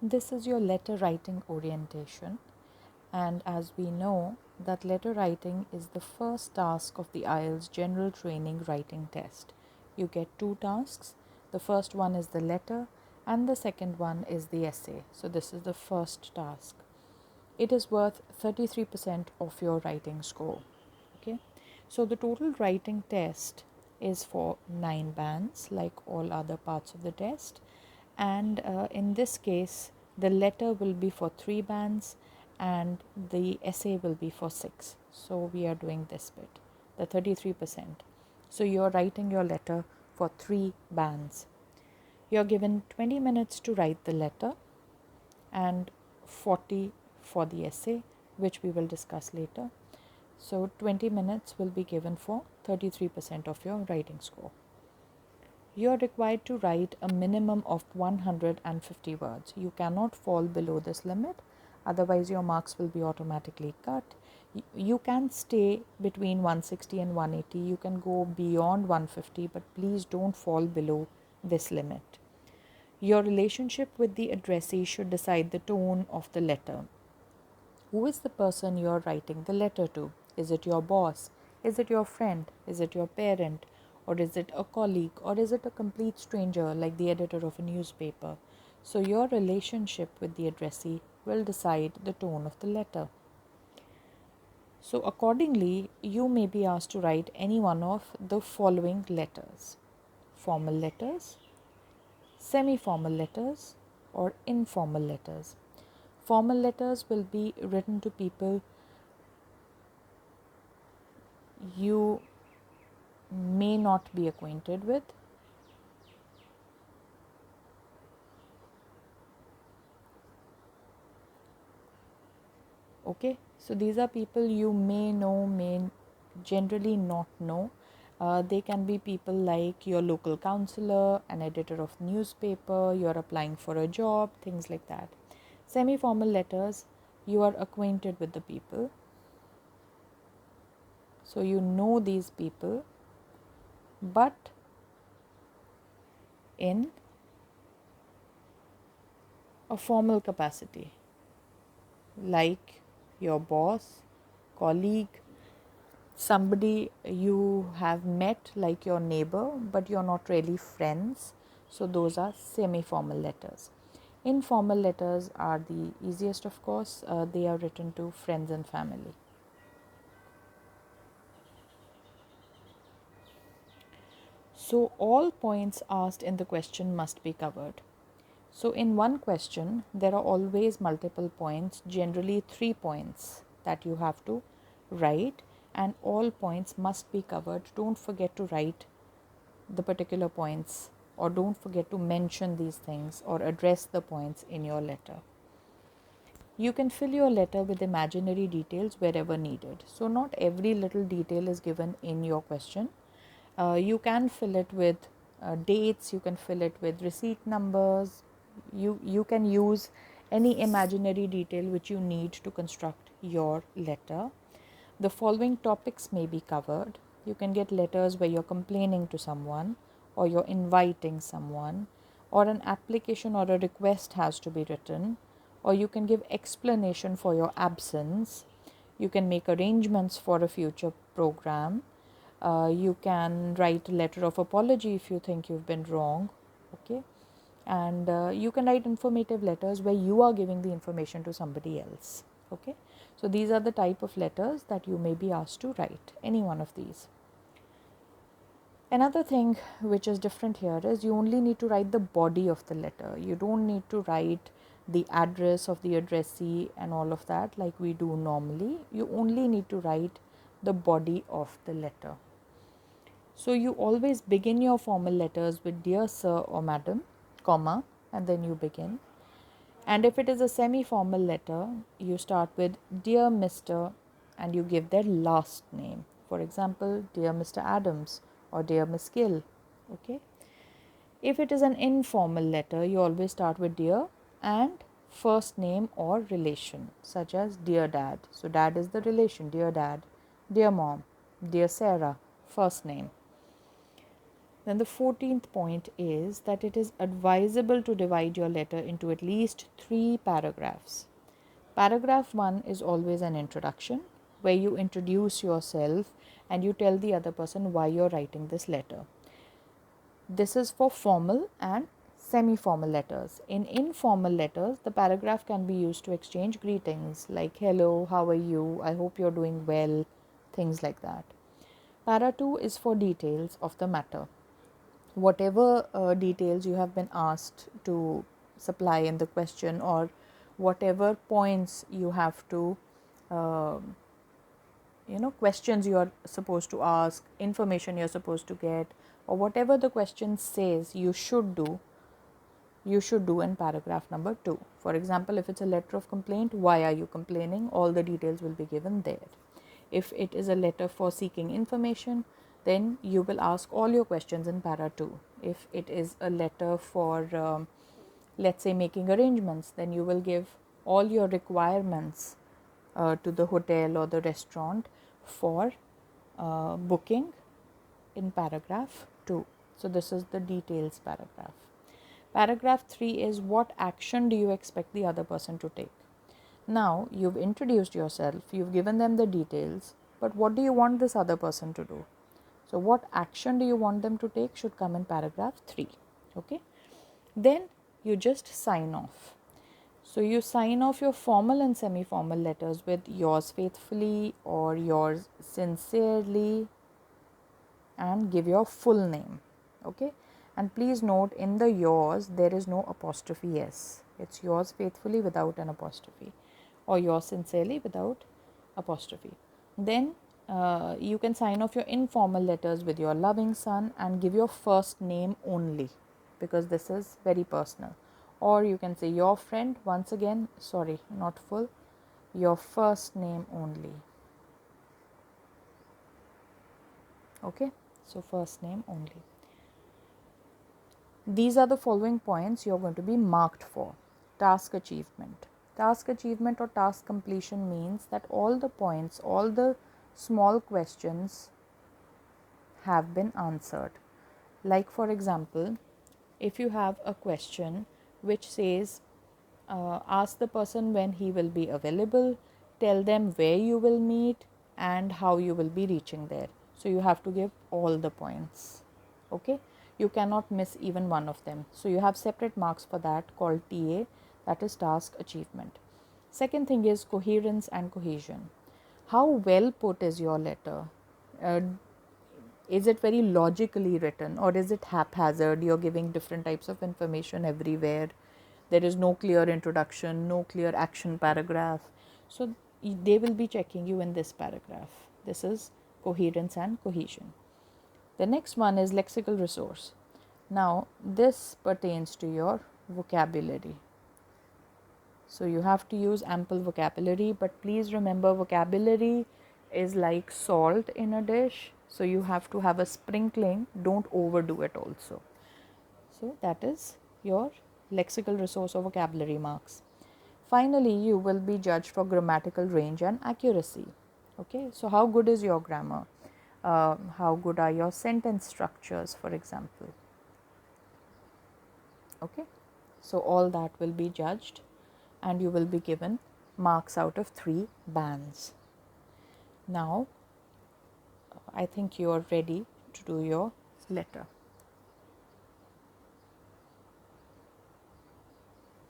This is your letter writing orientation, and as we know that letter writing is the first task of the IELTS general training writing test. You get two tasks. The first one is the letter and the second one is the essay. So this is the first task. It is worth 33% of your writing score. Okay, so the total writing test is for 9 bands like all other parts of the test, and in this case the letter will be for 3 bands and the essay will be for 6. So we are doing this bit, the 33%. So you're writing your letter for 3 bands. You're given 20 minutes to write the letter and 40 for the essay, which we will discuss later. So 20 minutes will be given for 33% of your writing score. You are required to write a minimum of 150 words. You cannot fall below this limit, otherwise your marks will be automatically cut. You can stay between 160 and 180. You can go beyond 150, but please don't fall below this limit. Your relationship with the addressee should decide the tone of the letter. Who is the person you are writing the letter to? Is it your boss? Is it your friend? Is it your parent? Or is it a colleague? Or is it a complete stranger like the editor of a newspaper? So your relationship with the addressee will decide the tone of the letter. So accordingly, you may be asked to write any one of the following letters: formal letters, semi-formal letters, or informal letters. Formal letters will be written to people you may not be acquainted with. Okay, so these are people you may know, may generally not know. They can be people like your local counselor, an editor of newspaper, you're applying for a job, things like that. Semi-formal letters, you are acquainted with the people, so you know these people, but in a formal capacity, like your boss, colleague, somebody you have met like your neighbor, but you're not really friends. So those are semi-formal letters. Informal letters are the easiest, of course. They are written to friends and family. So all points asked in the question must be covered. So in one question, there are always multiple points, generally 3 points that you have to write, and all points must be covered. Don't forget to write the particular points, or don't forget to mention these things or address the points in your letter. You can fill your letter with imaginary details wherever needed. So not every little detail is given in your question. You can fill it with dates, you can fill it with receipt numbers, you can use any imaginary detail which you need to construct your letter. The following topics may be covered. You can get letters where you're complaining to someone, or you're inviting someone, or an application or a request has to be written, or you can give explanation for your absence. You can make arrangements for a future program. You can write a letter of apology if you think you've been wrong. Okay, and you can write informative letters where you are giving the information to somebody else. Okay, so these are the type of letters that you may be asked to write, any one of these. Another thing which is different here is you only need to write the body of the letter. You don't need to write the address of the addressee and all of that like we do normally. You only need to write the body of the letter. So you always begin your formal letters with dear sir or madam, comma, and then you begin. And if it is a semi-formal letter, you start with dear Mr. and you give their last name. For example, dear Mr. Adams or dear Miss Gill. Okay. If it is an informal letter, you always start with dear and first name or relation, such as dear dad. So dad is the relation, dear dad, dear mom, dear Sarah, first name. Then the 14th point is that it is advisable to divide your letter into at least 3 paragraphs. Paragraph 1 is always an introduction where you introduce yourself and you tell the other person why you're writing this letter. This is for formal and semi-formal letters. In informal letters, the paragraph can be used to exchange greetings like hello, how are you, I hope you're doing well, things like that. Para 2 is for details of the matter. Whatever details you have been asked to supply in the question, or whatever points you have to uh, questions you are supposed to ask, information you're supposed to get, or whatever the question says you should do in paragraph number 2. For example, if it's a letter of complaint, why are you complaining? All the details will be given there. If it is a letter for seeking information, then you will ask all your questions in para 2. If it is a letter for let's say making arrangements, then you will give all your requirements to the hotel or the restaurant for booking in paragraph 2. So this is the details paragraph. Paragraph 3 is what action do you expect the other person to take? Now you've introduced yourself, you've given them the details, but what do you want this other person to do? So what action do you want them to take should come in paragraph 3. Okay. Then you just sign off. So you sign off your formal and semi-formal letters with yours faithfully or yours sincerely, and give your full name. Okay. And please note, in the yours there is no apostrophe s. It's yours faithfully without an apostrophe, or yours sincerely without apostrophe. Then you can sign off your informal letters with your loving son and give your first name only, because this is very personal. Or you can say your friend, once again, sorry, not full, your first name only. Okay, so first name only. These are the following points you're going to be marked for. Task achievement. Task achievement or task completion means that all the points, all the small questions have been answered. Like for example, if you have a question which says, ask the person when he will be available, tell them where you will meet and how you will be reaching there. So you have to give all the points. Okay, you cannot miss even one of them. So you have separate marks for that called TA, that is task achievement. Second thing is coherence and cohesion. How well put is your letter? Is it very logically written, or is it haphazard? You're giving different types of information everywhere. There is no clear introduction, no clear action paragraph. So they will be checking you in this paragraph. This is coherence and cohesion. The next one is lexical resource. Now this pertains to your vocabulary. So you have to use ample vocabulary, but please remember, vocabulary is like salt in a dish. So you have to have a sprinkling, don't overdo it also. So that is your lexical resource or vocabulary marks. Finally, you will be judged for grammatical range and accuracy. Okay, so how good is your grammar? How good are your sentence structures, for example? Okay, so all that will be judged and you will be given marks out of 3 bands. Now, I think you are ready to do your letter.